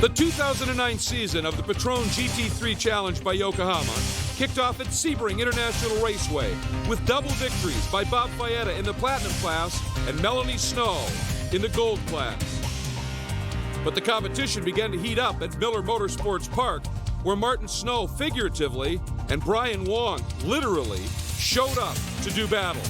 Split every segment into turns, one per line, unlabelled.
The 2009 season of the Patron GT3 Challenge by Yokohama kicked off at Sebring International Raceway with double victories by Bob Fayetta in the Platinum class and Melanie Snow in the Gold class. But the competition began to heat up at Miller Motorsports Park, where Martin Snow figuratively and Brian Wong literally showed up to do battle.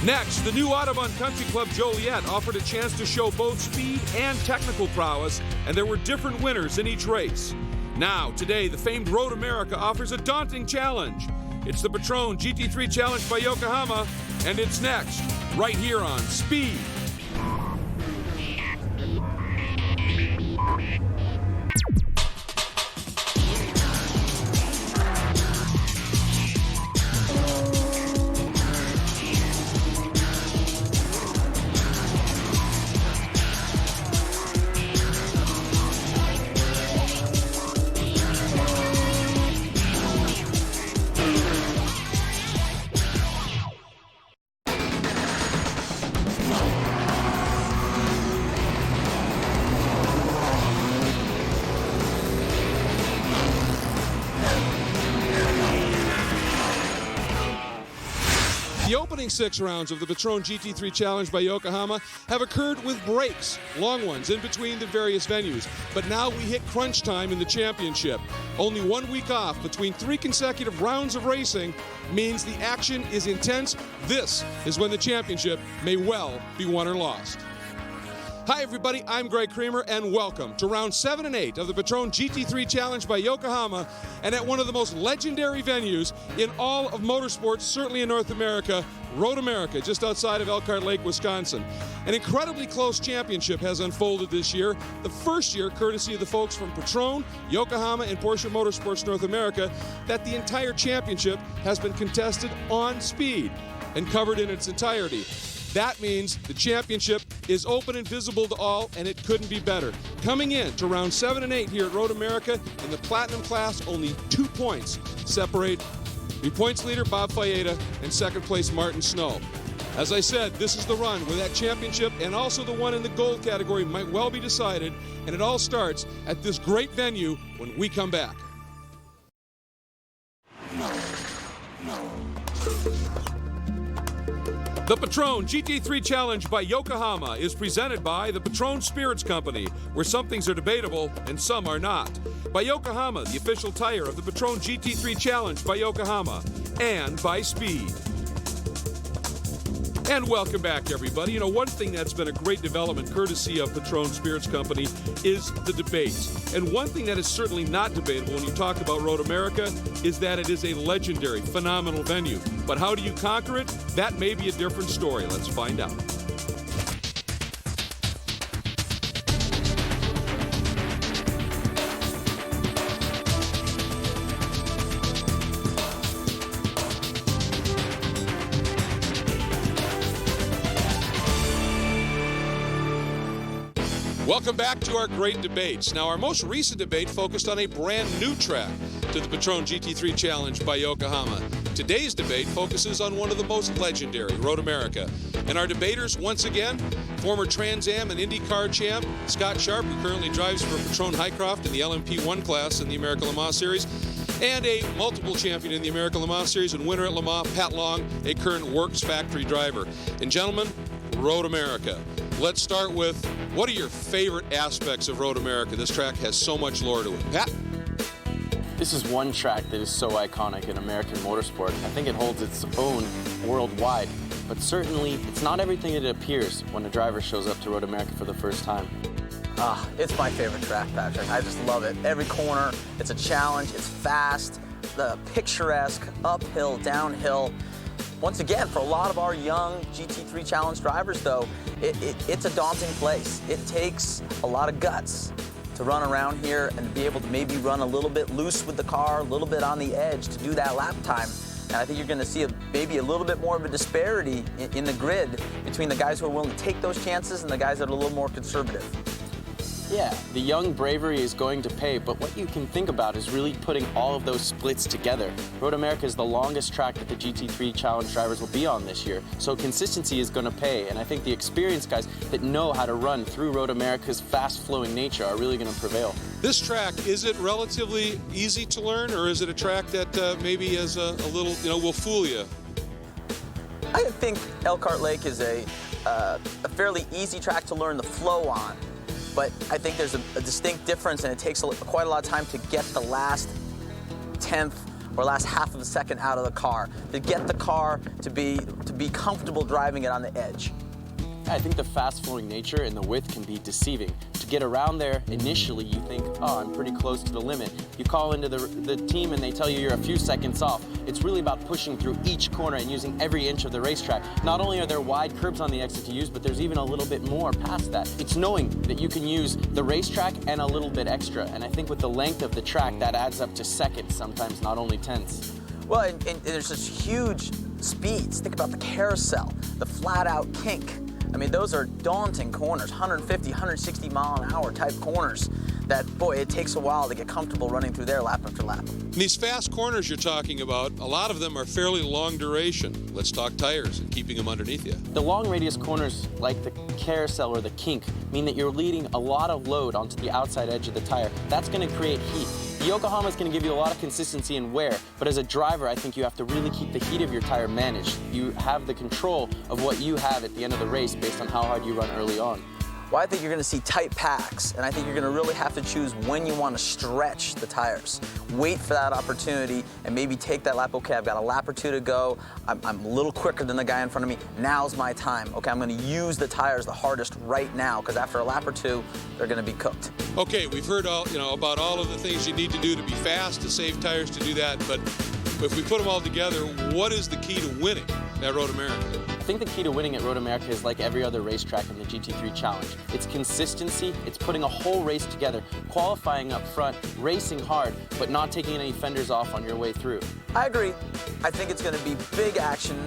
Next, the new Audubon Country Club Joliet offered a chance to show both speed and technical prowess, and there were different winners in each race. Now, today, the famed Road America offers a daunting challenge. It's the Patron GT3 Challenge by Yokohama, and it's next, right here on Speed. The opening 6 rounds of the Patron GT3 Challenge by Yokohama have occurred with breaks, long ones, in between the various venues. But now we hit crunch time in the championship. Only 1 week off between 3 consecutive rounds of racing means the action is intense. This is when the championship may well be won or lost. Hi everybody, I'm Greg Creamer and welcome to round 7 and 8 of the Patron GT3 Challenge by Yokohama, and at one of the most legendary venues in all of motorsports, certainly in North America, Road America, just outside of Elkhart Lake, Wisconsin. An incredibly close championship has unfolded this year, the first year courtesy of the folks from Patron, Yokohama, and Porsche Motorsports North America, that the entire championship has been contested on speed and covered in its entirety. That means the championship is open and visible to all, and it couldn't be better. Coming in to round 7 and 8 here at Road America in the Platinum class, only 2 points separate the points leader, Bob Fayetta, and second place, Martin Snow. As I said, this is the run where that championship and also the one in the gold category might well be decided, and it all starts at this great venue when we come back. The Patron GT3 Challenge by Yokohama is presented by the Patron Spirits Company, where some things are debatable and some are not. By Yokohama, the official tire of the Patron GT3 Challenge by Yokohama, and by Speed. And welcome back, everybody. You know, one thing that's been a great development courtesy of Patron Spirits Company is the debates. And one thing that is certainly not debatable when you talk about Road America is that it is a legendary, phenomenal venue. But how do you conquer it? That may be a different story. Let's find out. Welcome back to our great debates. Now, our most recent debate focused on a brand new track to the Patron GT3 Challenge by Yokohama. Today's debate focuses on one of the most legendary, Road America. And our debaters, once again, former Trans Am and IndyCar champ Scott Sharp, who currently drives for Patron Highcroft in the LMP1 class in the American Le Mans Series, and a multiple champion in the American Le Mans Series and winner at Le Mans, Pat Long, a current Works factory driver. And gentlemen, Road America. Let's start with, what are your favorite aspects of Road America? This track has so much lore to it. Pat?
This is one track that is so iconic in American motorsport. I think it holds its own worldwide, but certainly it's not everything it appears when a driver shows up to Road America for the first time.
It's my favorite track, Patrick. I just love it. Every corner, it's a challenge, it's fast, the picturesque, uphill, downhill. Once again, for a lot of our young GT3 Challenge drivers, though, it's a daunting place. It takes a lot of guts to run around here and be able to maybe run a little bit loose with the car, a little bit on the edge to do that lap time. And I think you're going to see maybe a little bit more of a disparity in the grid between the guys who are willing to take those chances and the guys that are a little more conservative.
Yeah, the young bravery is going to pay, but what you can think about is really putting all of those splits together. Road America is the longest track that the GT3 Challenge drivers will be on this year, so consistency is going to pay, and I think the experienced guys that know how to run through Road America's fast-flowing nature are really going to prevail.
This track, is it relatively easy to learn, or is it a track that maybe is a little, will fool you?
I think Elkhart Lake is a fairly easy track to learn the flow on, but I think there's a distinct difference, and it takes quite a lot of time to get the last tenth or last half of a second out of the car, to get the car to be comfortable driving it on the edge.
I think the fast-flowing nature and the width can be deceiving. To get around there, initially you think, oh, I'm pretty close to the limit. You call into the team and they tell you you're a few seconds off. It's really about pushing through each corner and using every inch of the racetrack. Not only are there wide curbs on the exit to use, but there's even a little bit more past that. It's knowing that you can use the racetrack and a little bit extra. And I think with the length of the track, that adds up to seconds, sometimes not only tenths.
Well, and there's such huge speeds. Think about the carousel, the flat-out kink. I mean, those are daunting corners, 150, 160 mile an hour type corners that, boy, it takes a while to get comfortable running through there lap after lap.
These fast corners you're talking about, a lot of them are fairly long duration. Let's talk tires and keeping them underneath you.
The long radius corners, like the carousel or the kink, mean that you're leading a lot of load onto the outside edge of the tire. That's going to create heat. The Yokohama is going to give you a lot of consistency and wear, but as a driver, I think you have to really keep the heat of your tire managed. You have the control of what you have at the end of the race based on how hard you run early on.
Well, I think you're going to see tight packs, and I think you're going to really have to choose when you want to stretch the tires. Wait for that opportunity and maybe take that lap. Okay, I've got a lap or two to go. I'm a little quicker than the guy in front of me. Now's my time. Okay, I'm going to use the tires the hardest right now, because after a lap or two, they're going to be cooked.
Okay, we've heard about all of the things you need to do to be fast, to save tires, to do that, but if we put them all together, what is the key to winning at Road America?
I think the key to winning at Road America is like every other racetrack in the GT3 Challenge. It's consistency, it's putting a whole race together, qualifying up front, racing hard, but not taking any fenders off on your way through.
I agree. I think it's going to be big action,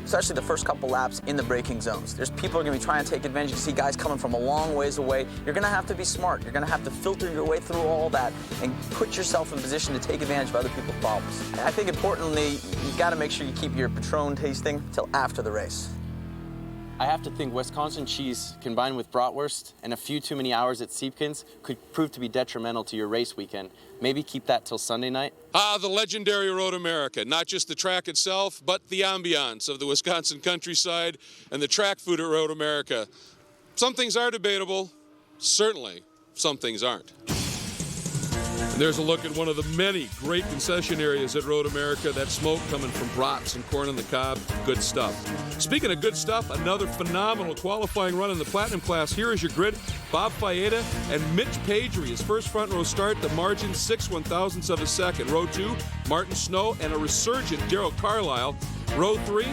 especially the first couple laps in the braking zones. There's people who are going to be trying to take advantage. You see guys coming from a long ways away. You're going to have to be smart. You're going to have to filter your way through all that and put yourself in position to take advantage of other people's problems. I think importantly, you've got to make sure you keep your Patron tasting till after the race.
I have to think Wisconsin cheese combined with bratwurst and a few too many hours at Siebkens could prove to be detrimental to your race weekend. Maybe keep that till Sunday night.
The legendary Road America. Not just the track itself, but the ambiance of the Wisconsin countryside and the track food at Road America. Some things are debatable. Certainly, some things aren't. And there's a look at one of the many great concession areas at Road America. That smoke coming from brats and corn on the cob. Good stuff. Speaking of good stuff, another phenomenal qualifying run in the Platinum class. Here is your grid. Bob Fayeda and Mitch Pagery. His first front row start, the margin 6/1000ths of a second. Row 2, Martin Snow and a resurgent Darrell Carlisle. Row 3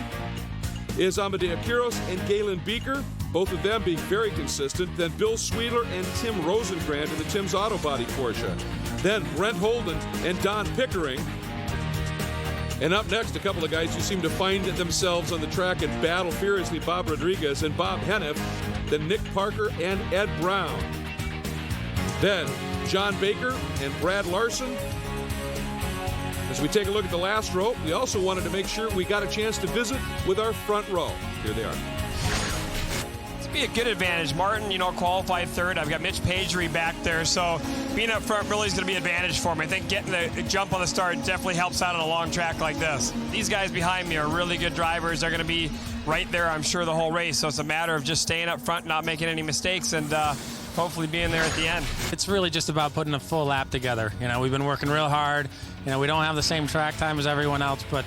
is Amadeo Quiros and Galen Beeker. Both of them being very consistent. Then Bill Sweedler and Tim Rosengrant in the Tim's Auto Body Porsche. Then Brent Holden and Don Pickering. And up next, a couple of guys who seem to find themselves on the track and battle furiously, Bob Rodriguez and Bob Hennef. Then Nick Parker and Ed Brown. Then John Baker and Brad Larson. As we take a look at the last row, we also wanted to make sure we got a chance to visit with our front row. Here they are.
Be a good advantage. Martin, qualified third. I've got Mitch Pagery back there, so being up front really is going to be an advantage for me. I think getting the jump on the start definitely helps out on a long track like this. These guys behind me are really good drivers. They're going to be right there, I'm sure, the whole race, so it's a matter of just staying up front, not making any mistakes, and hopefully being there at the end.
It's really just about putting a full lap together. We've been working real hard. We don't have the same track time as everyone else, but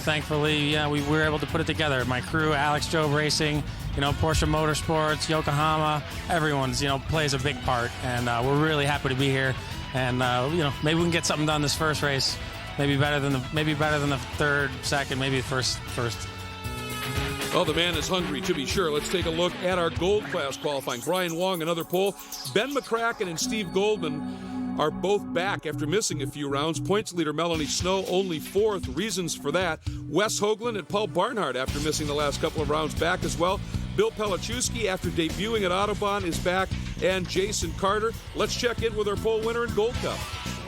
thankfully, we were able to put it together. My crew, Alex Jobe Racing, Porsche Motorsports, Yokohama, everyone's, plays a big part, and we're really happy to be here. And maybe we can get something done this first race. Maybe better than the third, second, maybe first.
Well, the man is hungry, to be sure. Let's take a look at our gold class qualifying. Brian Wong, another pole. Ben McCracken and Steve Goldman are both back after missing a few rounds. Points leader Melanie Snow only fourth. Reasons for that: Wes Hoagland and Paul Barnhart, after missing the last couple of rounds, back as well. Bill Pelichowski, after debuting at Autobahn, is back. and Jason Carter. Let's check in with our pole winner in Gold Cup.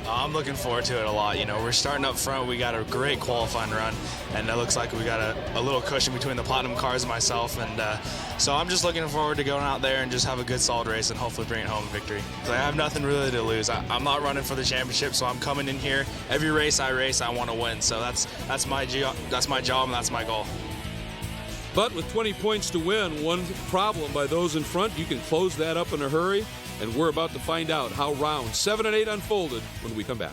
I'm looking forward to it a lot. You know, we're starting up front. We got a great qualifying run, and it looks like we got a little cushion between the Platinum cars and myself. And so I'm just looking forward to going out there and just have a good, solid race and hopefully bring it home a victory. I have nothing really to lose. I'm not running for the championship, so I'm coming in here. Every race, I want to win. So that's my job, and that's my goal.
But with 20 points to win, one problem by those in front, you can close that up in a hurry. And we're about to find out how rounds 7 and 8 unfolded when we come back.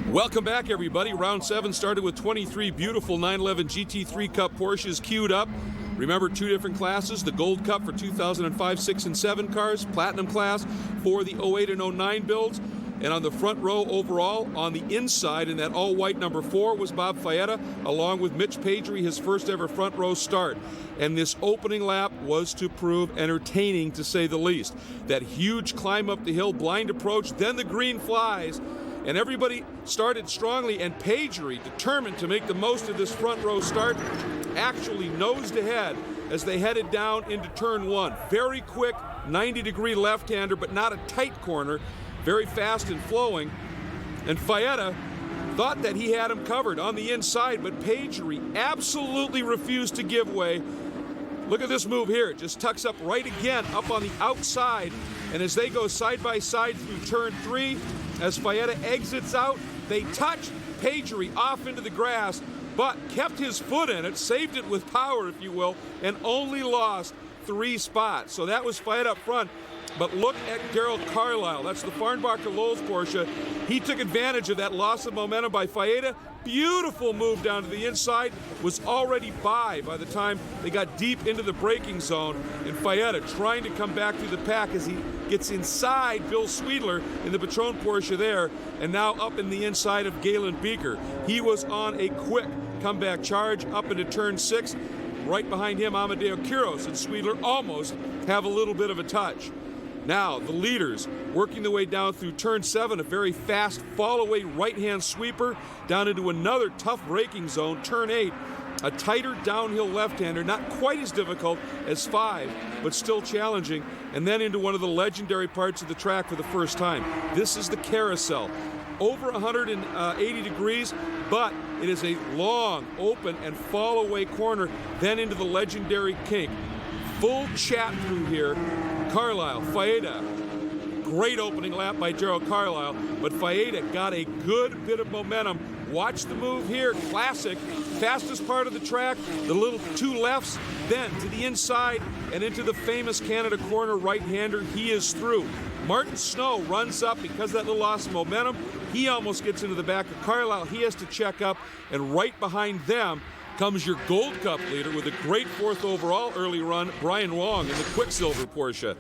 Welcome back, everybody. Round 7 started with 23 beautiful 911 GT3 Cup Porsches queued up. Remember, 2 different classes, the Gold Cup for 2005, 6, and 7 cars, Platinum class for the 08 and 09 builds. And on the front row overall, on the inside in that all-white number 4 was Bob Faetta, along with Mitch Pagery, his first ever front row start. And this opening lap was to prove entertaining, to say the least. That huge climb up the hill, blind approach, then the green flies, and everybody started strongly, and Pagery, determined to make the most of this front row start, actually nosed ahead as they headed down into turn 1. Very quick, 90-degree left-hander, but not a tight corner. Very fast and flowing, and Faetta thought that he had him covered on the inside, but Pagery absolutely refused to give way. Look at this move here. It just tucks up right again, up on the outside, and as they go side by side through turn 3, as Faetta exits out, they touch Pagery off into the grass, but kept his foot in it, saved it with power, if you will, and only lost 3 spots. So that was Faetta up front. But look at Darrell Carlisle. That's the Farnbacher Lowes Porsche. He took advantage of that loss of momentum by Faetta. Beautiful move down to the inside. Was already by the time they got deep into the braking zone. And Faetta trying to come back through the pack as he gets inside Bill Sweedler in the Patron Porsche there. And now up in the inside of Galen Beeker. He was on a quick comeback charge up into turn 6. Right behind him, Amadeo Quiros and Sweedler almost have a little bit of a touch. Now, the leaders working their way down through turn 7, a very fast fall-away right-hand sweeper, down into another tough braking zone, turn 8, a tighter downhill left-hander, not quite as difficult as 5, but still challenging, and then into one of the legendary parts of the track for the first time. This is the carousel. Over 180 degrees, but it is a long, open, and fall-away corner, then into the legendary kink. Full chat through here. Carlisle, Faetta, great opening lap by Darrell Carlisle, but Faetta got a good bit of momentum. Watch the move here, classic, fastest part of the track, the little 2 lefts, then to the inside and into the famous Canada corner right-hander. He is through. Martin Snow runs up because of that little loss of momentum. He almost gets into the back of Carlisle. He has to check up, and right behind them comes your Gold Cup leader with a great 4th overall early run, Brian Wong in the Quicksilver Porsche.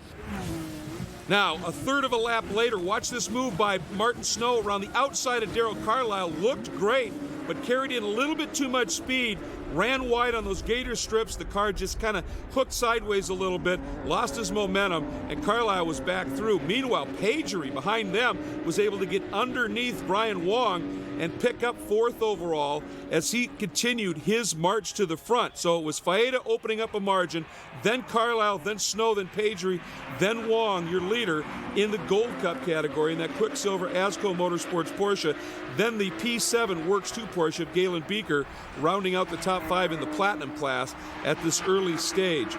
Now, a third of a lap later, watch this move by Martin Snow around the outside of Darrell Carlisle. Looked great, but carried in a little bit too much speed. Ran wide on those gator strips. The car just kind of hooked sideways a little bit, lost his momentum, and Carlisle was back through. Meanwhile, Pagery behind them was able to get underneath Brian Wong and pick up 4th overall as he continued his march to the front. So it was Faetta opening up a margin, then Carlisle, then Snow, then Pagery, then Wong, your leader in the Gold Cup category in that Quicksilver Asco Motorsports Porsche. Then the P7 Works 2 Porsche of Galen Beeker rounding out the top 5 in the Platinum class at this early stage.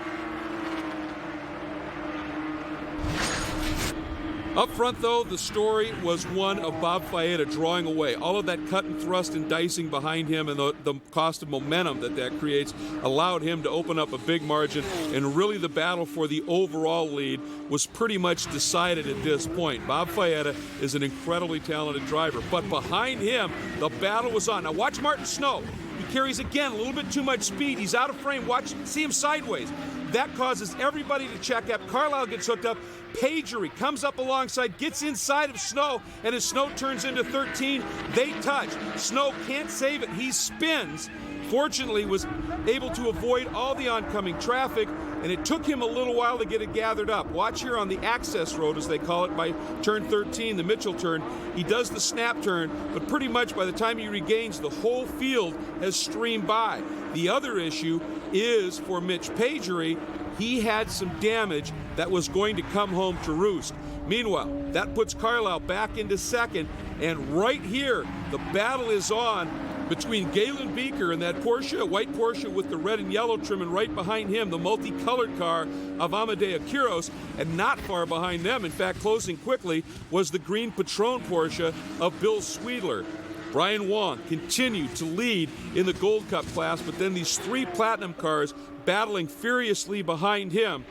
Up front, though, the story was one of Bob Faetta drawing away. All of that cut and thrust and dicing behind him and the cost of momentum that creates allowed him to open up a big margin, and really the battle for the overall lead was pretty much decided at this point. Bob Faetta is an incredibly talented driver, but behind him, the battle was on. Now watch Martin Snow. He carries, again, a little bit too much speed. He's out of frame. Watch, see him sideways. That causes everybody to check up. Carlisle gets hooked up. Pagery comes up alongside, gets inside of Snow, and as Snow turns into 13, they touch. Snow can't save it. He spins. Fortunately, was able to avoid all the oncoming traffic, and it took him a little while to get it gathered up. Watch here on the access road, as they call it, by turn 13, the Mitchell turn. He does the snap turn, but pretty much by the time he regains, the whole field has streamed by. The other issue is for Mitch Pagery. He had some damage that was going to come home to roost. Meanwhile, that puts Carlisle back into second, and right here, the battle is on between Galen Beeker and that Porsche, a white Porsche with the red and yellow trim, and right behind him, the multicolored car of Amadeo Quiros, and not far behind them, in fact, closing quickly, was the green Patron Porsche of Bill Sweedler. Brian Wong continued to lead in the Gold Cup class, but then these three Platinum cars battling furiously behind him.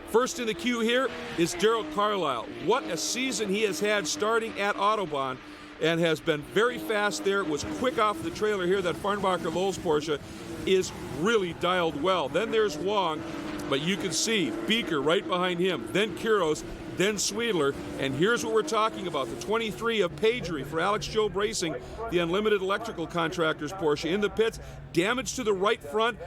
First in the queue here is Darrell Carlisle. What a season he has had starting at Autobahn, and has been very fast there. Was quick off the trailer here. That Farnbacher Lowes Porsche is really dialed well. Then there's Wong, but you can see Beeker right behind him, then Quiros, then Sweedler, and here's what we're talking about. The 23 of Pagery for Alex Jobe Racing, the Unlimited Electrical Contractors Porsche in the pits. Damage to the right front,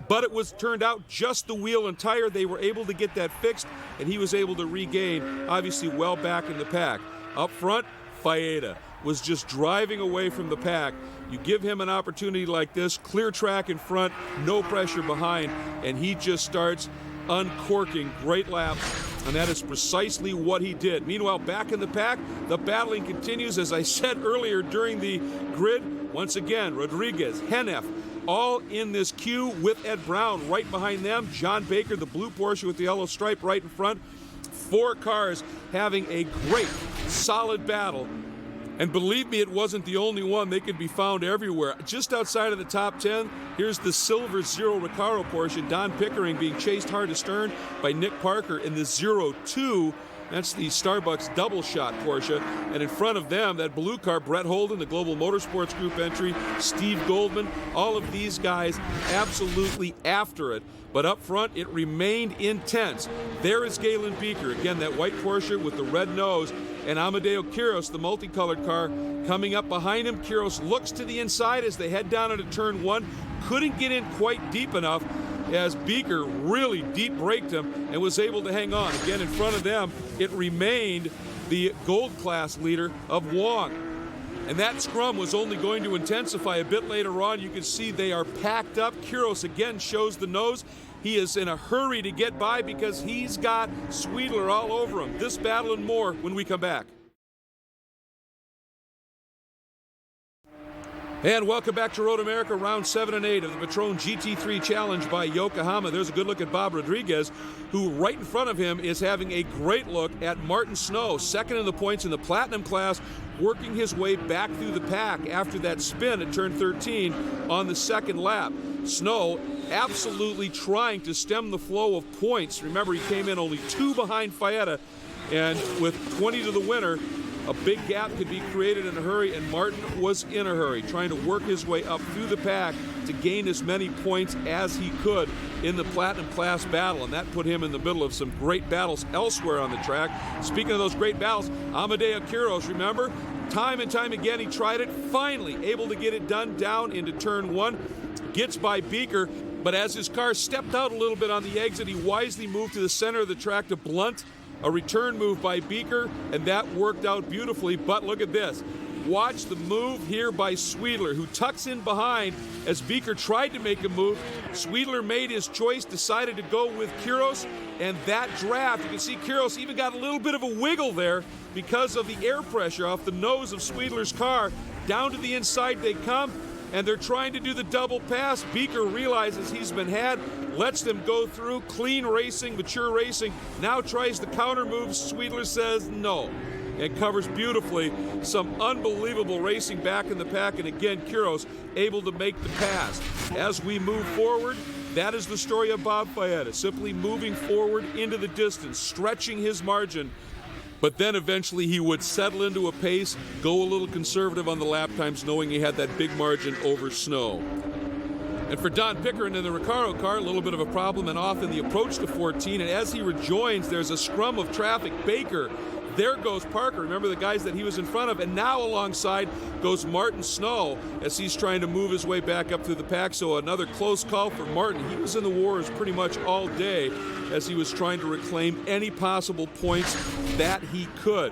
but it was turned out just the wheel and tire. They were able to get that fixed, and he was able to regain, obviously well back in the pack. Up front, Faeda was just driving away from the pack. You give him an opportunity like this, clear track in front, no pressure behind, and he just starts uncorking great laps, and that is precisely what he did. Meanwhile, back in the pack, the battling continues. As I said earlier during the grid, once again, Rodriguez, Hennef, all in this queue with Ed Brown right behind them. John Baker, the blue Porsche with the yellow stripe right in front. Four cars having a great, solid battle. And believe me, it wasn't the only one. They could be found everywhere. Just outside of the top 10, here's the silver Zero Recaro Porsche. Don Pickering being chased hard astern by Nick Parker in the 02. That's the Starbucks double shot Porsche. And in front of them, that blue car, Brett Holden, the Global Motorsports Group entry, Steve Goldman, all of these guys absolutely after it. But up front, it remained intense. There is Galen Beeker, again, that white Porsche with the red nose, and Amadeo Quiros, the multicolored car, coming up behind him. Quiros looks to the inside as they head down into turn one. Couldn't get in quite deep enough as Beeker really deep braked him and was able to hang on. Again, in front of them, it remained the gold class leader of Wong. And that scrum was only going to intensify a bit later on. You can see they are packed up. Quiros again shows the nose. He is in a hurry to get by because he's got Sweedler all over him. This battle and more when we come back. And welcome back to Road America, round 7 and 8 of the Patron GT3 Challenge by Yokohama. There's a good look at Bob Rodriguez, who right in front of him is having a great look at Martin Snow, second in the points in the Platinum class, working his way back through the pack after that spin at turn 13 on the second lap. Snow absolutely trying to stem the flow of points. Remember, he came in only 2 behind Faeda, and with 20 to the winner, a big gap could be created in a hurry, and Martin was in a hurry, trying to work his way up through the pack to gain as many points as he could in the Platinum class battle, and that put him in the middle of some great battles elsewhere on the track. Speaking of those great battles, Amadeo Quiros, remember? Time and time again, he tried it, finally able to get it done down into turn 1, gets by Beeker, but as his car stepped out a little bit on the exit, he wisely moved to the center of the track to blunt a return move by Beeker, and that worked out beautifully. But look at this. Watch the move here by Sweedler, who tucks in behind as Beeker tried to make a move. Sweedler made his choice, decided to go with Quiros, and that draft, you can see Quiros even got a little bit of a wiggle there because of the air pressure off the nose of Sweedler's car. Down to the inside they come, and they're trying to do the double pass. Beeker realizes he's been had, lets them go through. Clean racing, mature racing. Now tries the counter move. Sweedler says no. It covers beautifully. Some unbelievable racing back in the pack, and again, Quiros able to make the pass. As we move forward, that is the story of Bob Faeda, simply moving forward into the distance, stretching his margin. But then eventually he would settle into a pace, go a little conservative on the lap times, knowing he had that big margin over Snow. And for Don Pickering in the Recaro car, a little bit of a problem and off in the approach to 14. And as he rejoins, there's a scrum of traffic. Baker There goes Parker. Remember the guys that he was in front of, and now alongside goes Martin Snow as he's trying to move his way back up through the pack. So another close call for Martin. He was in the wars pretty much all day as he was trying to reclaim any possible points that he could.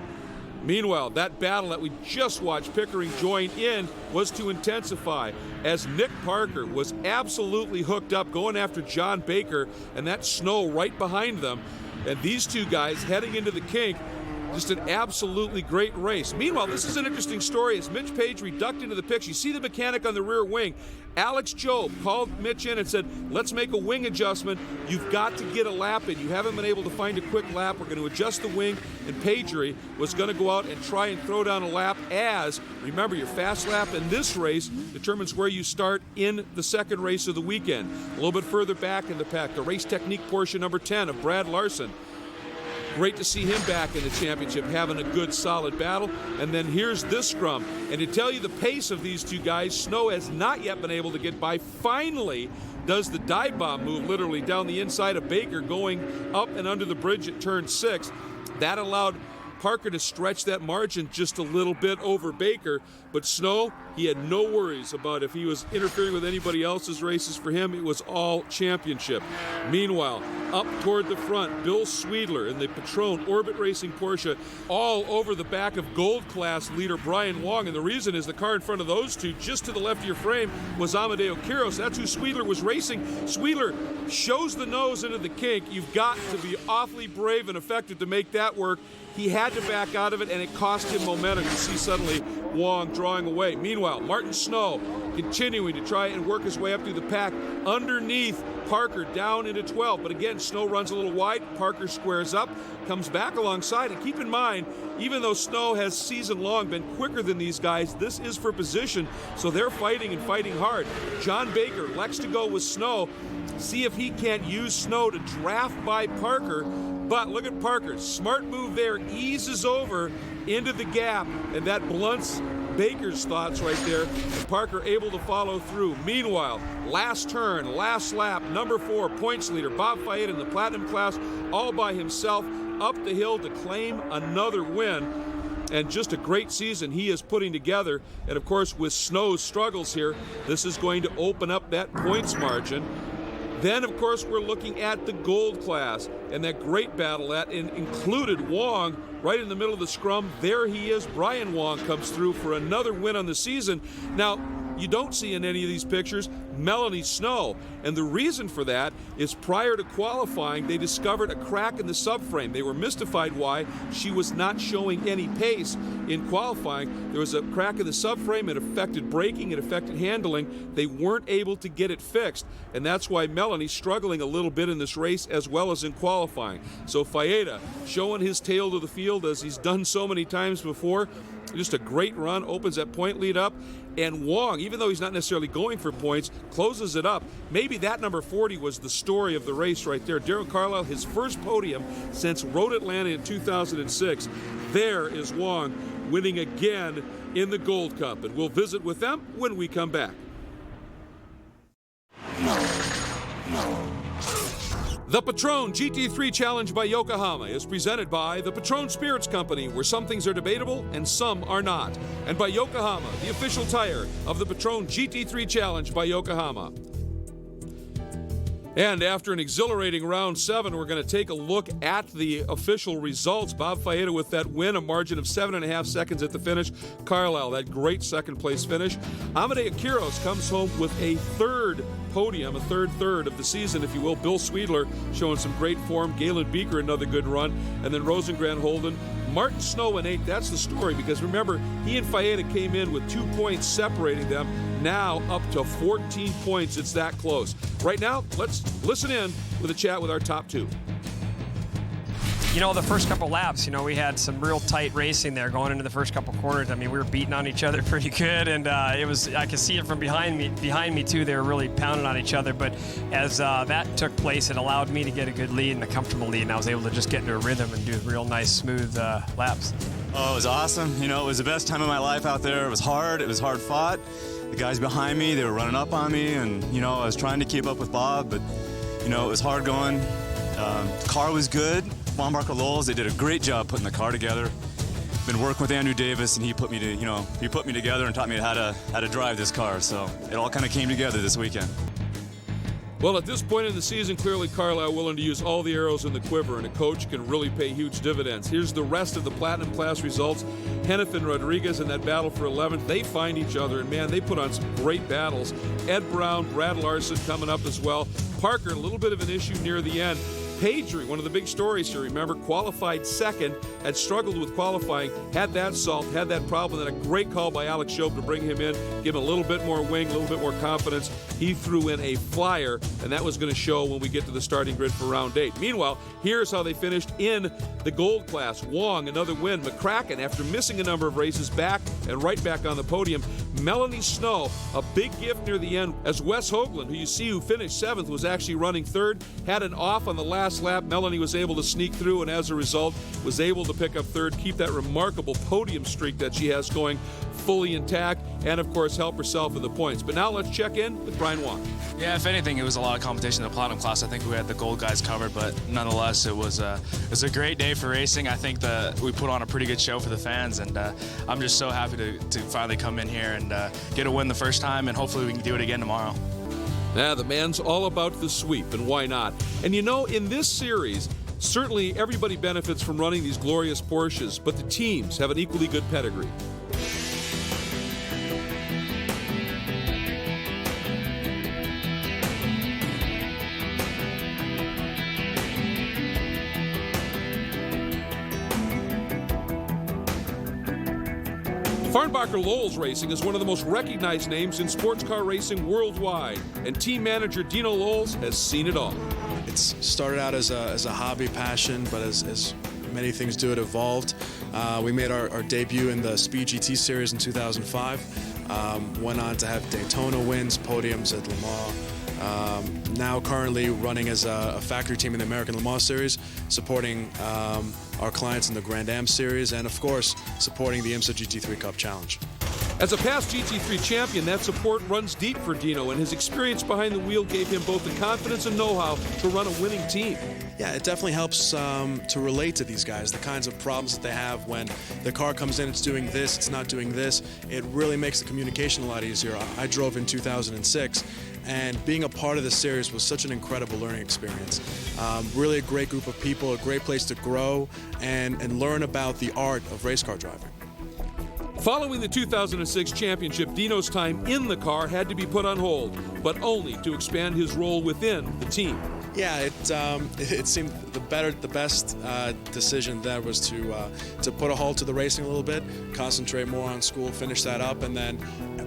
Meanwhile, that battle that we just watched Pickering join in was to intensify as Nick Parker was absolutely hooked up going after John Baker and that Snow right behind them. And these two guys heading into the kink, just an absolutely great race. Meanwhile, this is an interesting story as Mitch Page ducked into the picture. You see the mechanic on the rear wing. Alex Jobe called Mitch in and said, let's make a wing adjustment. You've got to get a lap in. You haven't been able to find a quick lap. We're going to adjust the wing. And Pagery was going to go out and try and throw down a lap as, remember, your fast lap in this race determines where you start in the second race of the weekend. A little bit further back in the pack, the Race Technique Porsche number 10 of Brad Larson. Great to see him back in the championship, having a good, solid battle. And then here's this scrum. And to tell you the pace of these two guys, Snow has not yet been able to get by. Finally does the dive bomb move literally down the inside of Baker, going up and under the bridge at turn 6. That allowed Parker to stretch that margin just a little bit over Baker. But Snow, he had no worries about if he was interfering with anybody else's races. For him, it was all championship. Meanwhile, up toward the front, Bill Sweedler in the Patron Orbit Racing Porsche, all over the back of Gold Class leader Brian Wong. And the reason is the car in front of those two, just to the left of your frame, was Amadeo Quiros. That's who Sweedler was racing. Sweedler shows the nose into the kink. You've got to be awfully brave and effective to make that work. He had to back out of it, and it cost him momentum. You see suddenly Wong drawing away. Meanwhile, Martin Snow continuing to try and work his way up through the pack underneath Parker down into 12. But again, Snow runs a little wide. Parker squares up, comes back alongside. And keep in mind, even though Snow has season-long been quicker than these guys, this is for position, so they're fighting and fighting hard. John Baker elects to go with Snow, see if he can't use Snow to draft by Parker. But look at Parker, smart move there, eases over into the gap, and that blunts Baker's thoughts right there. And Parker able to follow through. Meanwhile, last turn, last lap, number 4 points leader Bob Fayette in the Platinum class, all by himself, up the hill to claim another win. And just a great season he is putting together. And of course, with Snow's struggles here, this is going to open up that points margin. Then, of course, we're looking at the Gold class and that great battle that included Wong right in the middle of the scrum. There he is. Brian Wong comes through for another win on the season. Now, you don't see in any of these pictures Melanie Snow. And the reason for that is prior to qualifying, they discovered a crack in the subframe. They were mystified why she was not showing any pace in qualifying. There was a crack in the subframe. It affected braking. It affected handling. They weren't able to get it fixed. And that's why Melanie's struggling a little bit in this race as well as in qualifying. So Fayeda showing his tail to the field as he's done so many times before. Just a great run, opens that point lead up. And Wong, even though he's not necessarily going for points, closes it up. Maybe that number 40 was the story of the race right there. Darryl Carlisle, his first podium since Road Atlanta in 2006. There is Wong winning again in the Gold Cup. And we'll visit with them when we come back. The Patron GT3 Challenge by Yokohama is presented by the Patron Spirits Company, where some things are debatable and some are not. And by Yokohama, the official tire of the Patron GT3 Challenge by Yokohama. And after an exhilarating round 7, we're going to take a look at the official results. Bob Fayeda with that win, a margin of 7.5 seconds at the finish. Carlisle, that great second place finish. Amadeo Quiros comes home with a third podium, a third of the season, if you will. Bill Sweedler showing some great form. Galen Beeker, another good run. And then Rosengren Holden. Martin Snow in 8th. That's the story, because remember, he and Fayeda came in with 2 points separating them. Now up to 14 points. It's that close. Right now, let's listen in with a chat with our top 2.
You know, the first couple laps, you know, we had some real tight racing there going into the first couple corners. I mean, we were beating on each other pretty good, and it was, I could see it from behind me too. They were really pounding on each other. But as that took place, it allowed me to get a good lead and a comfortable lead, and I was able to just get into a rhythm and do real nice, smooth laps. Oh,
it was awesome. You know, it was the best time of my life out there. It was hard fought. The guys behind me, they were running up on me, and, you know, I was trying to keep up with Bob, but, you know, it was hard going. The car was good. Barker Lowell's. They did a great job putting the car together. Been working with Andrew Davis, and he put me together and taught me how to drive this car. So it all kind of came together this weekend.
Well, at this point in the season, clearly Carlisle willing to use all the arrows in the quiver, and a coach can really pay huge dividends. Here's the rest of the Platinum Class results. Hennef and Rodriguez in that battle for 11th, they find each other, and man, they put on some great battles. Ed Brown, Brad Larson coming up as well. Parker, a little bit of an issue near the end. Pedri, one of the big stories here, remember, qualified second, had struggled with qualifying, had that salt, had that problem, then a great call by Alex Job to bring him in, give him a little bit more wing, a little bit more confidence. He threw in a flyer, and that was going to show when we get to the starting grid for round 8. Meanwhile, here's how they finished in the gold class. Wong, another win. McCracken, after missing a number of races, back and right back on the podium. Melanie Snow, a big gift near the end, as Wes Hoagland, who you see who finished 7th, was actually running 3rd, had an off on the last lap. Melanie was able to sneak through, and as a result, was able to pick up 3rd, keep that remarkable podium streak that she has going fully intact, and of course help herself in the points. But now let's check in with Brian Wong.
Yeah, if anything, it was a lot of competition in the Platinum class. I think we had the gold guys covered, but nonetheless, it was a great day for racing. I think that we put on a pretty good show for the fans, and I'm just so happy to finally come in here and get a win the first time, and hopefully we can do it again tomorrow.
Yeah, the man's all about the sweep, and why not? And you know, in this series, certainly everybody benefits from running these glorious Porsches, but the teams have an equally good pedigree. Farnbacher Lowell's Racing is one of the most recognized names in sports car racing worldwide, and team manager Dino Lowells has seen it all.
It's started out as a hobby passion, but as many things do, it evolved. We made our debut in the Speed GT series in 2005, went on to have Daytona wins, podiums at Le Mans. Now currently running as a factory team in the American Le Mans series, supporting our clients in the Grand Am series, and of course supporting the IMSA GT3 Cup Challenge.
As a past GT3 champion, that support runs deep for Dino, and his experience behind the wheel gave him both the confidence and know-how to run a winning team.
Yeah, it definitely helps to relate to these guys, the kinds of problems that they have when the car comes in, it's doing this, it's not doing this. It really makes the communication a lot easier. I drove in 2006, and being a part of this series was such an incredible learning experience. Really a great group of people, a great place to grow and learn about the art of race car driving.
Following the 2006 championship, Dino's time in the car had to be put on hold, but only to expand his role within the team.
Yeah, it seemed the best decision there was to put a halt to the racing a little bit, concentrate more on school, finish that up, and then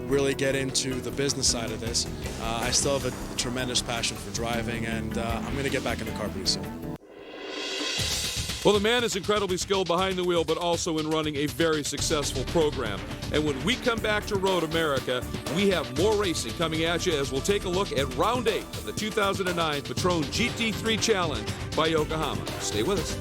really get into the business side of this. I still have a tremendous passion for driving, and I'm going to get back in the car pretty soon.
Well, the man is incredibly skilled behind the wheel, but also in running a very successful program. And when we come back to Road America, we have more racing coming at you as we'll take a look at Round 8 of the 2009 Patron GT3 Challenge by Yokohama. Stay with us.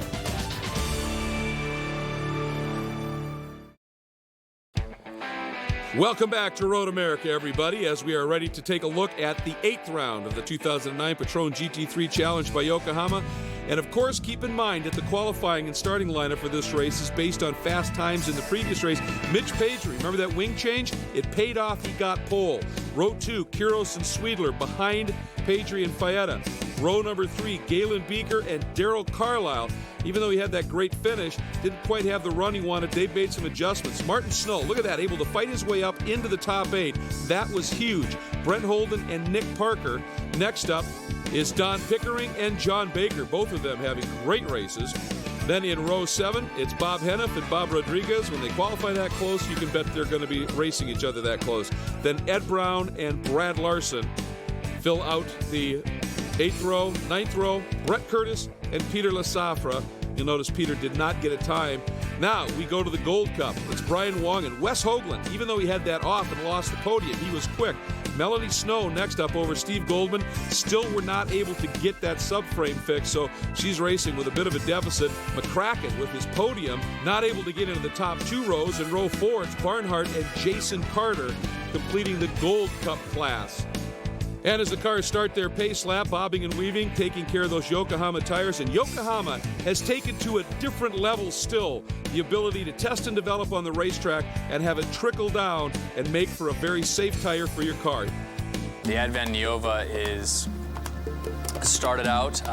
Welcome back to Road America, everybody, as we are ready to take a look at the 8th round of the 2009 Patron GT3 Challenge by Yokohama. And of course, keep in mind that the qualifying and starting lineup for this race is based on fast times in the previous race. Mitch Pedri, remember that wing change? It paid off, he got pole. Row 2, Quiros and Sweedler behind Pedri and Faeta. Row number 3, Galen Beaker and Darrell Carlisle. Even though he had that great finish, didn't quite have the run he wanted. They made some adjustments. Martin Snow, look at that, able to fight his way up into the top 8. That was huge. Brent Holden and Nick Parker. Next up is Don Pickering and John Baker, both of them having great races. Then in row 7, it's Bob Hennef and Bob Rodriguez. When they qualify that close, you can bet they're going to be racing each other that close. Then Ed Brown and Brad Larson fill out the 8th row, 9th row, Brett Curtis and Peter Lasafra. You'll notice Peter did not get a time. Now we go to the Gold Cup. It's Brian Wong and Wes Hoagland. Even though he had that off and lost the podium, he was quick. Melanie Snow next up over Steve Goldman. Still were not able to get that subframe fixed, so she's racing with a bit of a deficit. McCracken with his podium, not able to get into the top 2 rows. In row 4, it's Barnhart and Jason Carter completing the Gold Cup class. And as the cars start their pace lap, bobbing and weaving, taking care of those Yokohama tires, and Yokohama has taken to a different level still the ability to test and develop on the racetrack and have it trickle down and make for a very safe tire for your car.
The Advan Neova started out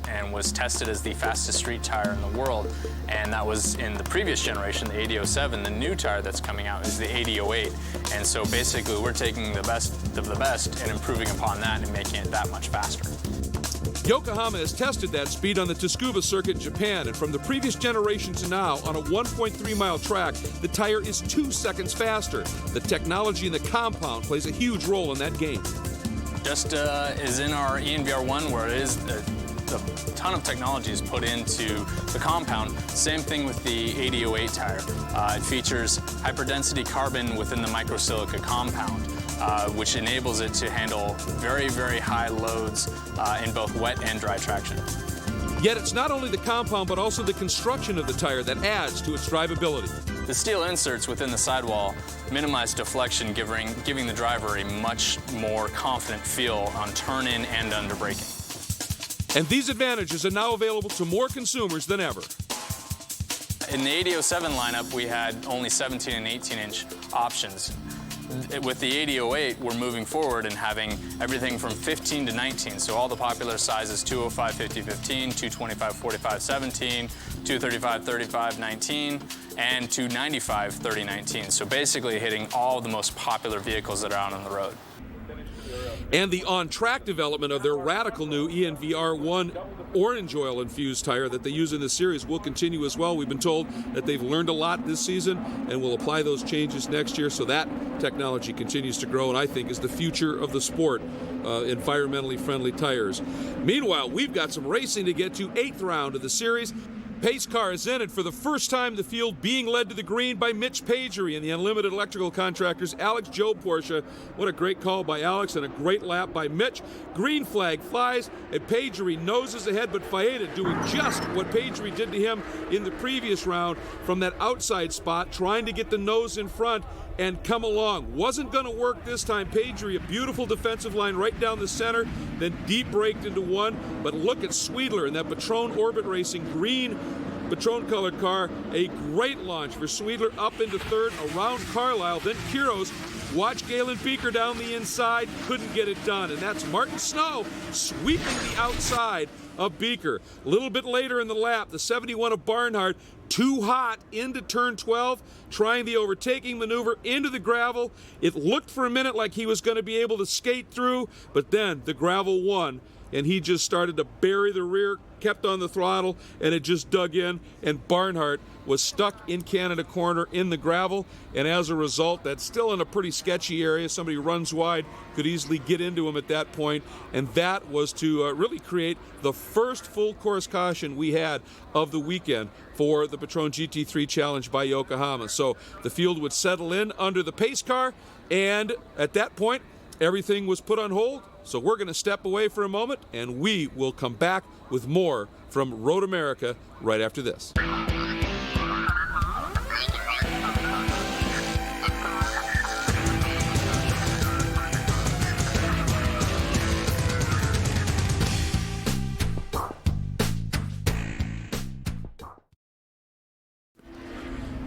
and was tested as the fastest street tire in the world, and that was in the previous generation, the 8007. The new tire that's coming out is the 8008, and so basically we're taking the best of the best and improving upon that and making it that much faster.
Yokohama has tested that speed on the Tsukuba circuit in Japan, and from the previous generation to now, on a 1.3-mile track, the tire is 2 seconds faster. The technology in the compound plays a huge role in that game.
Just as in our ENVR1, where it is a ton of technology is put into the compound. Same thing with the 8008 tire. It features hyperdensity carbon within the microsilica compound, which enables it to handle very, very high loads in both wet and dry traction.
Yet it's not only the compound, but also the construction of the tire that adds to its drivability.
The steel inserts within the sidewall minimize deflection, giving the driver a much more confident feel on turn-in and under braking.
And these advantages are now available to more consumers than ever.
In the 8007 lineup, we had only 17 and 18-inch options. With the 8008, we're moving forward and having everything from 15 to 19. So all the popular sizes: 205, 50, 15, 225, 45, 17, 235, 35, 19, and 295, 30, 19. So basically hitting all the most popular vehicles that are out on the road.
And the on-track development of their radical new ENVR1 orange oil infused tire that they use in this series will continue as well. We've been told that they've learned a lot this season and will apply those changes next year, so that technology continues to grow and I think is the future of the sport, environmentally friendly tires. Meanwhile, we've got some racing to get to. 8th round of the series. Pace car is in it for the first time, the field being led to the green by Mitch Pagery and the Unlimited Electrical Contractors' Alex Joe Porsche. What a great call by Alex and a great lap by Mitch. Green flag flies and Pagery noses ahead, but Faeda doing just what Pagery did to him in the previous round from that outside spot, trying to get the nose in front and come along. Wasn't going to work this time. Pagery, a beautiful defensive line right down the center, then deep braked into one. But look at Sweedler in that Patron Orbit Racing green Patron-colored car. A great launch for Sweedler up into third, around Carlisle. Then Quiros. Watch Galen Beeker down the inside. Couldn't get it done. And that's Martin Snow sweeping the outside of Beeker. A little bit later in the lap, the 71 of Barnhart, too hot into turn 12, trying the overtaking maneuver into the gravel. It looked for a minute like he was going to be able to skate through, but then the gravel won, and he just started to bury the rear, kept on the throttle, and it just dug in, and Barnhart was stuck in Canada corner in the gravel, and as a result, that's still in a pretty sketchy area. Somebody runs wide, could easily get into him at that point, and that was to really create the first full course caution we had of the weekend for the Patron GT3 Challenge by Yokohama. So the field would settle in under the pace car, and at that point, everything was put on hold. So we're going to step away for a moment, and we will come back with more from Road America right after this.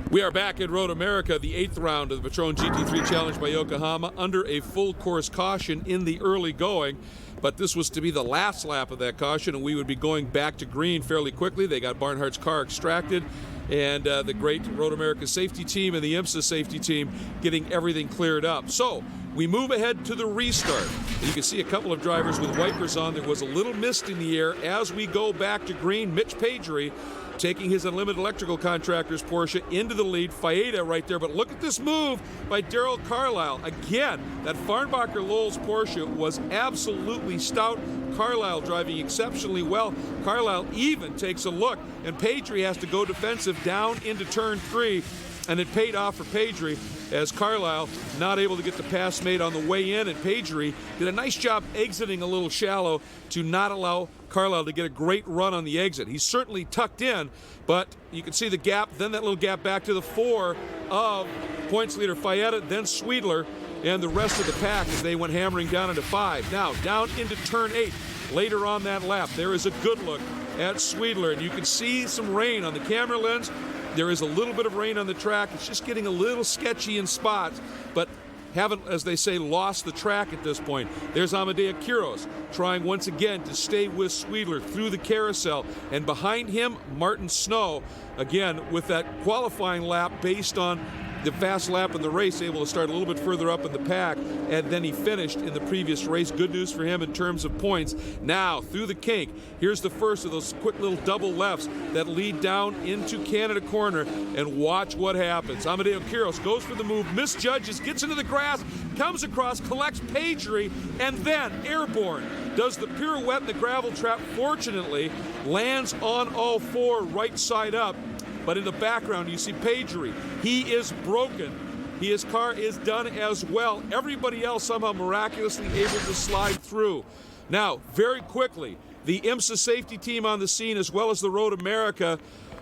We are back at Road America, the 8th round of the Patron GT3 Challenge by Yokohama, under a full course caution in the early going. But this was to be the last lap of that caution, and we would be going back to green fairly quickly. They got Barnhart's car extracted, and the great Road America safety team and the IMSA safety team getting everything cleared up. So we move ahead to the restart. You can see a couple of drivers with wipers on. There was a little mist in the air as we go back to green. Mitch Pagery taking his Unlimited Electrical Contractors Porsche into the lead. Faeda right there, but look at this move by Daryl Carlisle. Again, that Farnbacher-Lowell's Porsche was absolutely stout. Carlisle driving exceptionally well. Carlisle even takes a look, and Pagery has to go defensive down into turn 3, and it paid off for Pagery as Carlisle not able to get the pass made on the way in, and Pagery did a nice job exiting a little shallow to not allow Carlisle to get a great run on the exit. He's certainly tucked in, but you can see the gap, then that little gap back to the 4 of points leader Faeda, then Sweedler, and the rest of the pack as they went hammering down into 5. Now, down into turn 8. Later on that lap, there is a good look at Sweedler, and you can see some rain on the camera lens. There is a little bit of rain on the track. It's just getting a little sketchy in spots, but haven't, as they say, lost the track at this point. There's Amadeo Quiros trying once again to stay with Sweedler through the carousel, and behind him, Martin Snow, again, with that qualifying lap based on the fast lap in the race, able to start a little bit further up in the pack, and then he finished in the previous race. Good news for him in terms of points. Now, through the kink, here's the first of those quick little double lefts that lead down into Canada Corner, and watch what happens. Amadeo Quiros goes for the move, misjudges, gets into the grass, comes across, collects Pagery, and then airborne. Does the pirouette in the gravel trap, fortunately, lands on all four right side up. But in the background, you see Pagery. He is broken. His car is done as well. Everybody else somehow miraculously able to slide through. Now, very quickly, the IMSA safety team on the scene, as well as the Road America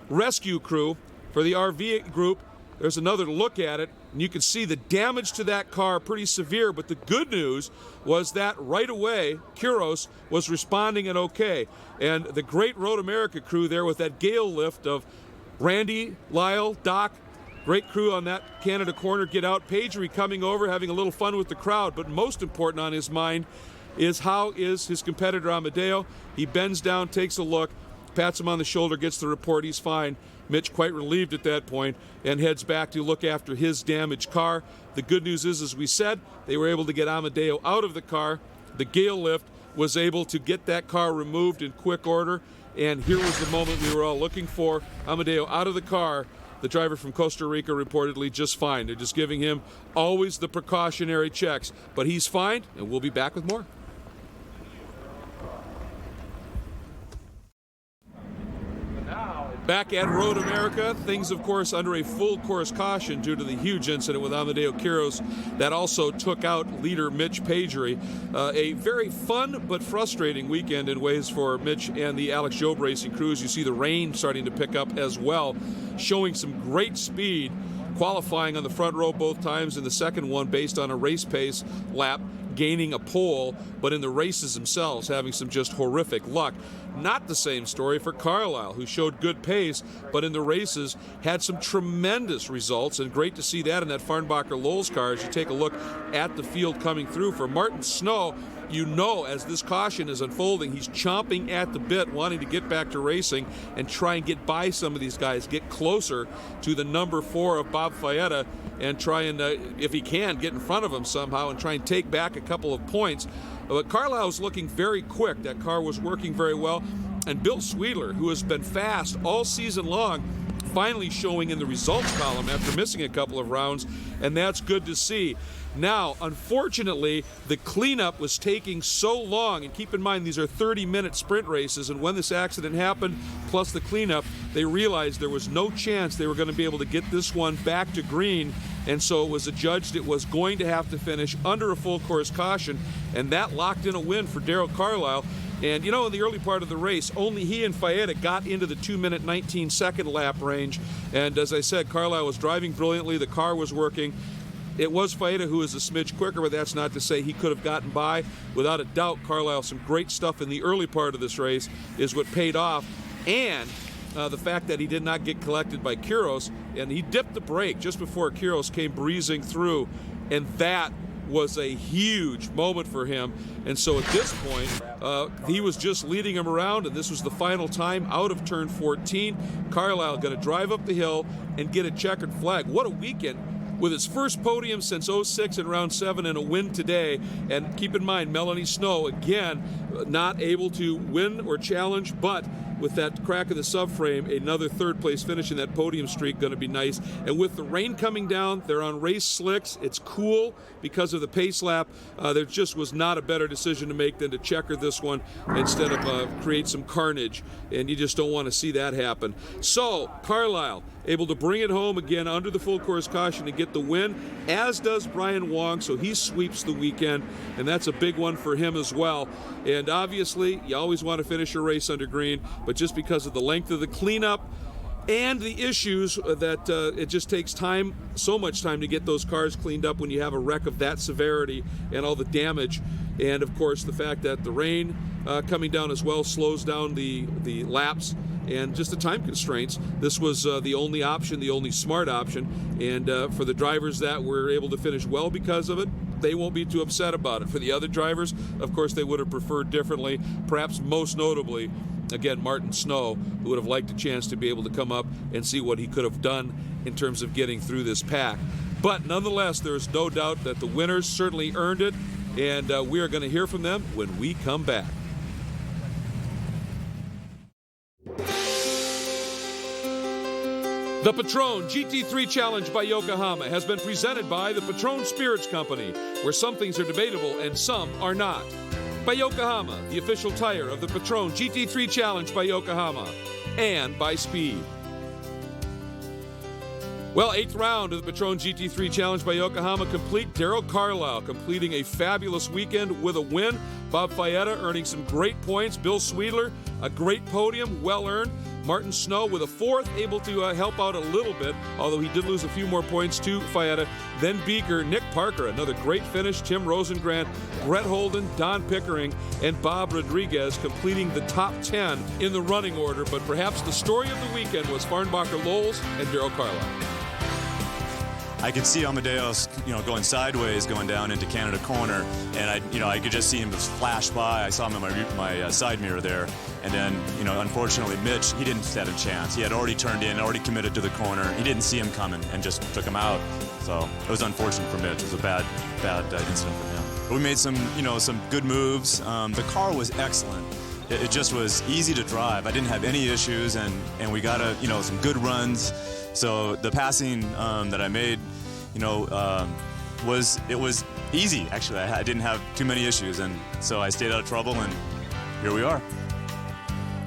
rescue crew for the RV group. There's another look at it, and you can see the damage to that car pretty severe. But the good news was that right away, Quiros was responding and okay. And the great Road America crew there with that gale lift of Randy, Lyle, Doc, great crew on that Canada Corner, get out. Pagery coming over, having a little fun with the crowd, but most important on his mind is how is his competitor Amadeo. He bends down, takes a look, pats him on the shoulder, gets the report, he's fine. Mitch quite relieved at that point and heads back to look after his damaged car. The good news is, as we said, they were able to get Amadeo out of the car. The gale lift was able to get that car removed in quick order. And here was the moment we were all looking for. Amadeo out of the car. The driver from Costa Rica reportedly just fine. They're just giving him always the precautionary checks. But he's fine, and we'll be back with more. Back at Road America, things of course under a full course caution due to the huge incident with Amadeo Quiros that also took out leader Mitch Pagery. A very fun but frustrating weekend in ways for Mitch and the Alex Jobe Racing crews. You see the rain starting to pick up as well, showing some great speed, qualifying on the front row both times, and the second one based on a race pace lap, gaining a pole, but in the races themselves having some just horrific luck. Not the same story for Carlisle, who showed good pace, but in the races had some tremendous results, and great to see that in that Farnbacher-Lowles car as you take a look at the field coming through. For Martin Snow, you know, as this caution is unfolding, he's chomping at the bit, wanting to get back to racing and try and get by some of these guys, get closer to the number 4 of Bob Fayetta, and try and, if he can, get in front of him somehow and try and take back a couple of points. But Carlisle was looking very quick. That car was working very well. And Bill Sweedler, who has been fast all season long, finally showing in the results column after missing a couple of rounds, and that's good to see. Now, unfortunately, the cleanup was taking so long, and keep in mind these are 30-minute sprint races, and when this accident happened, plus the cleanup, they realized there was no chance they were going to be able to get this one back to green, and so it was adjudged it was going to have to finish under a full course caution, and that locked in a win for Darrell Carlisle. And, you know, in the early part of the race, only he and Fayetta got into the 2-minute 19-second lap range. And as I said, Carlisle was driving brilliantly. The car was working. It was Fayetta who was a smidge quicker, but that's not to say he could have gotten by. Without a doubt, Carlisle, some great stuff in the early part of this race is what paid off. And the fact that he did not get collected by Quiros, and he dipped the brake just before Quiros came breezing through. And that was a huge moment for him. And so at this point, he was just leading him around, and this was the final time out of turn 14. Carlisle going to drive up the hill and get a checkered flag. What a weekend, with his first podium since 06 in round 7 and a win today. And keep in mind, Melanie Snow, again, not able to win or challenge, but with that crack in the subframe, another third place finish in that podium streak going to be nice. And with the rain coming down, they're on race slicks. It's cool because of the pace lap. There just was not a better decision to make than to checker this one instead of create some carnage. And you just don't want to see that happen. So Carlisle able to bring it home again under the full course caution to get the win, as does Brian Wong. So he sweeps the weekend, and that's a big one for him as well. And obviously, you always want to finish your race under green, but just because of the length of the cleanup, and the issues that it just takes time, so much time to get those cars cleaned up when you have a wreck of that severity and all the damage. And of course the fact that the rain coming down as well slows down the laps, and just the time constraints. This was the only option, the only smart option, and for the drivers that were able to finish well because of it, they won't be too upset about it. For the other drivers, of course, they would have preferred differently, perhaps most notably, again, Martin Snow, who would have liked a chance to be able to come up and see what he could have done in terms of getting through this pack. But nonetheless, there's no doubt that the winners certainly earned it, and we are going to hear from them when we come back. The Patron GT3 Challenge by Yokohama has been presented by the Patron Spirits Company, where some things are debatable and some are not. By Yokohama, the official tire of the Patron GT3 Challenge by Yokohama, and by Speed. Well, 8th round of the Patron GT3 Challenge by Yokohama complete. Darrell Carlisle completing a fabulous weekend with a win. Bob Fayetta earning some great points. Bill Sweedler, a great podium, well earned. Martin Snow with a 4th, able to help out a little bit, although he did lose a few more points to Fayetta. Then Beaker, Nick Parker, another great finish, Tim Rosengrant, Brett Holden, Don Pickering, and Bob Rodriguez completing the top 10 in the running order. But perhaps the story of the weekend was Farnbacher Lowles and Darrell Carlisle.
I could see Amadeus, going sideways, going down into Canada Corner, and I could just see him just flash by. I saw him in my side mirror there, and then, unfortunately, Mitch, he didn't stand a chance. He had already turned in, already committed to the corner. He didn't see him coming and just took him out. So it was unfortunate for Mitch. It was a bad incident for him. But we made some good moves. The car was excellent. It just was easy to drive. I didn't have any issues, and we got some good runs. So the passing that I made, was easy. Actually, I didn't have too many issues, and so I stayed out of trouble, and here we are.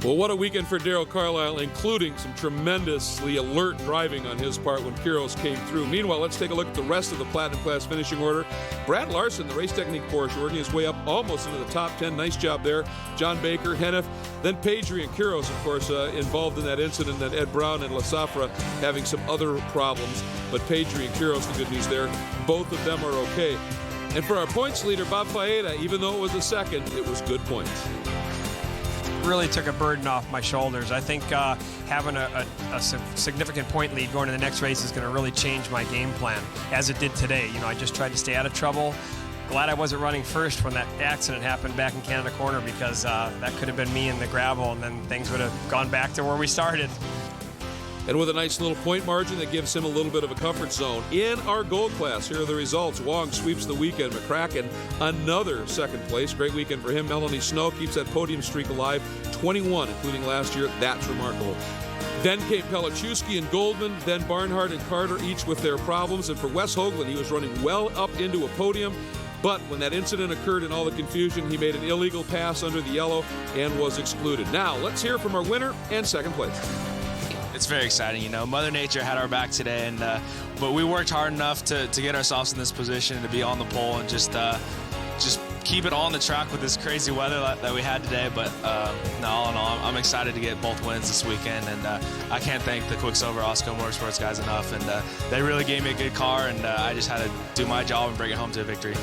Well, what a weekend for Darrell Carlisle, including some tremendously alert driving on his part when Quiros came through. Meanwhile, let's take a look at the rest of the Platinum Class finishing order. Brad Larson, the Race Technique Porsche, working his way up almost into the top 10. Nice job there. John Baker, Hennef, then Pedri and Quiros, of course, involved in that incident, and Ed Brown and La Safra having some other problems. But Pedri and Quiros, the good news there, both of them are okay. And for our points leader, Bob Fayetta, even though it was a second, it was good points.
Really took a burden off my shoulders. I think having a significant point lead going to the next race is going to really change my game plan, as it did today. I just tried to stay out of trouble. Glad I wasn't running first when that accident happened back in Canada Corner, because that could have been me in the gravel, and then things would have gone back to where we started.
And with a nice little point margin that gives him a little bit of a comfort zone. In our gold class, here are the results. Wong sweeps the weekend. McCracken, another second place. Great weekend for him. Melanie Snow keeps that podium streak alive. 21, including last year. That's remarkable. Then came Pelachewski and Goldman. Then Barnhart and Carter, each with their problems. And for Wes Hoagland, he was running well up into a podium. But when that incident occurred and all the confusion, he made an illegal pass under the yellow and was excluded. Now, let's hear from our winner and second place.
It's very exciting, Mother Nature had our back today, and but we worked hard enough to get ourselves in this position, to be on the pole, and just keep it on the track with this crazy weather that we had today. But no, all in all, I'm excited to get both wins this weekend, and I can't thank the Quicksilver Osco Motorsports guys enough, and they really gave me a good car, and I just had to do my job and bring it home to a victory.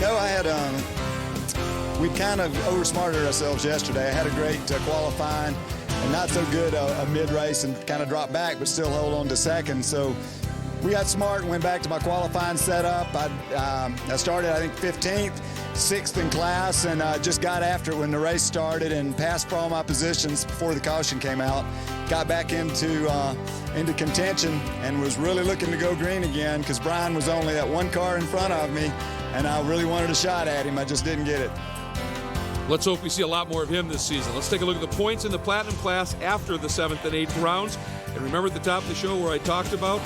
No, I had we kind of oversmarted ourselves yesterday. I had a great qualifying, and not so good a mid-race, and kind of dropped back, but still hold on to second. So we got smart and went back to my qualifying setup. I started, I think, 15th, 6th in class, and just got after it when the race started and passed for all my positions before the caution came out. Got back into contention and was really looking to go green again, because Brian was only that one car in front of me, and I really wanted a shot at him. I just didn't get it.
Let's hope we see a lot more of him this season. Let's take a look at the points in the Platinum class after the 7th and 8th rounds. And remember at the top of the show where I talked about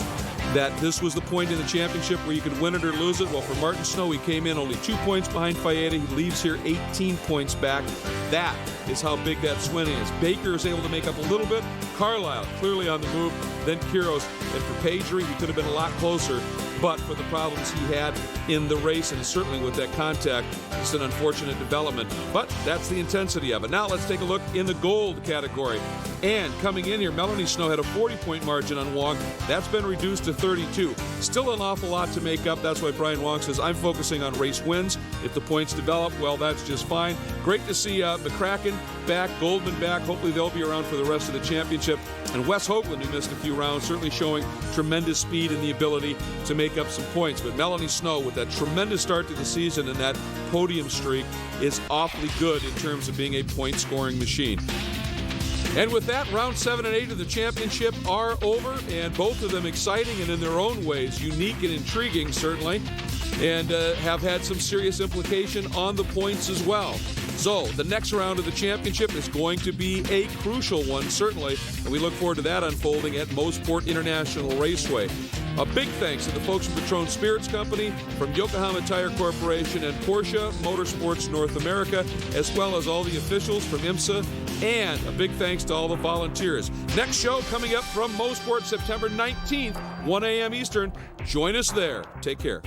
that this was the point in the championship where you could win it or lose it? Well, for Martin Snow, he came in only 2 points behind Fayetta. He leaves here 18 points back. That is how big that swing is. Baker is able to make up a little bit. Carlisle clearly on the move. then Quiros, and for Pedri, he could have been a lot closer, but for the problems he had in the race, and certainly with that contact, it's an unfortunate development. But that's the intensity of it. Now let's take a look in the gold category. And coming in here, Melanie Snow had a 40-point margin on Wong. That's been reduced to 32. Still an awful lot to make up. That's why Brian Wong says, I'm focusing on race wins. If the points develop, well, that's just fine. Great to see McCracken back, Goldman back. Hopefully they'll be around for the rest of the championship. And Wes Hoagland, who missed a few rounds, certainly showing tremendous speed and the ability to make up some points. But Melanie Snow, with that tremendous start to the season and that podium streak, is awfully good in terms of being a point-scoring machine. And with that, round 7 and 8 of the championship are over, and both of them exciting and in their own ways, unique and intriguing, certainly, and have had some serious implication on the points as well. So the next round of the championship is going to be a crucial one, certainly, and we look forward to that unfolding at Mosport International Raceway. A big thanks to the folks from Patron Spirits Company, from Yokohama Tire Corporation, and Porsche Motorsports North America, as well as all the officials from IMSA, and a big thanks to all the volunteers. Next show coming up from Mosport, September 19th, 1 a.m. Eastern. Join us there. Take care.